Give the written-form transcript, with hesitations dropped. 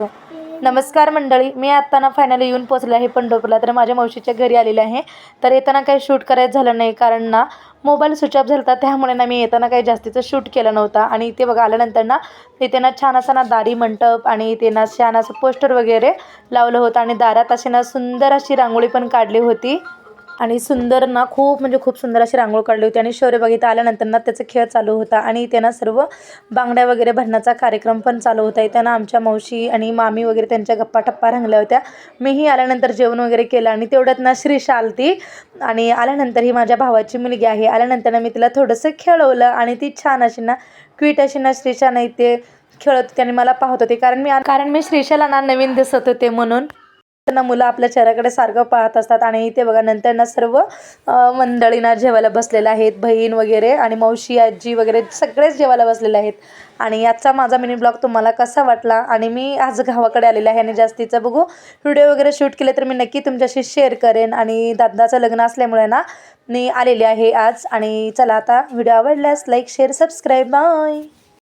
नमस्कार मंडळी, मी आत्ता ना फायनली येऊन पोचले आहे पंढरपूरला. तर माझ्या मावशीच्या घरी आलेले आहे. तर येताना काही शूट करायचं झालं नाही, कारण ना मोबाईल स्विच ऑफ झाला होता. त्यामुळे ना मी येताना काही जास्तीचं शूट केलं नव्हतं. आणि इथे बघा आल्यानंतर ना तिथे ना छान असा ना दारी मंडप आणि ते ना छान असं पोस्टर वगैरे लावलं होतं. आणि दारात अशी ना सुंदर अशी रांगोळी पण काढली होती. आणि सुंदर ना खूप म्हणजे खूप सुंदर अशी रांगोळी काढली होती. आणि शौर्य बघितलं आल्यानंतर ना त्याचा खेळ चालू होता. आणि इथे ना सर्व बांगड्या वगैरे भरण्याचा कार्यक्रम पण चालू होता. इथे ना आमच्या मावशी आणि मामी वगैरे त्यांच्या गप्पा टप्पा रंगल्या होत्या. मीही आल्यानंतर जेवण वगैरे केलं. आणि तेवढ्यात ना श्रीषा आलती. आणि आल्यानंतर ही माझ्या भावाची मुलगी आहे. आल्यानंतर ना मी तिला थोडंसं खेळवलं. आणि ती छान अशी ना क्वीट अशी ना श्रीषा नाही ते खेळत होती आणि मला पाहत होते, कारण मी श्रीषाला ना नवीन दिसत होते म्हणून. ना मुलं आपल्या चेहऱ्याकडे सारखं पाहत असतात. आणि इथे बघा नंतर ना सर्व मंडळी ना जेवायला बसलेले आहेत. बहीण वगैरे आणि मावशी आजी वगैरे सगळेच जेवायला बसलेले आहेत. आणि याचा माझा मिनी ब्लॉग तुम्हाला कसा वाटला. आणि मी आज गावाकडे आलेले आहे आणि जास्तीचं बघू व्हिडिओ वगैरे शूट केले तर मी नक्की तुमच्याशी शेअर करेन. आणि दादाचं लग्न असल्यामुळे ना मी आलेले आहे आज. आणि चला आता व्हिडिओ आवडल्यास लाईक शेअर सबस्क्राईब बाय.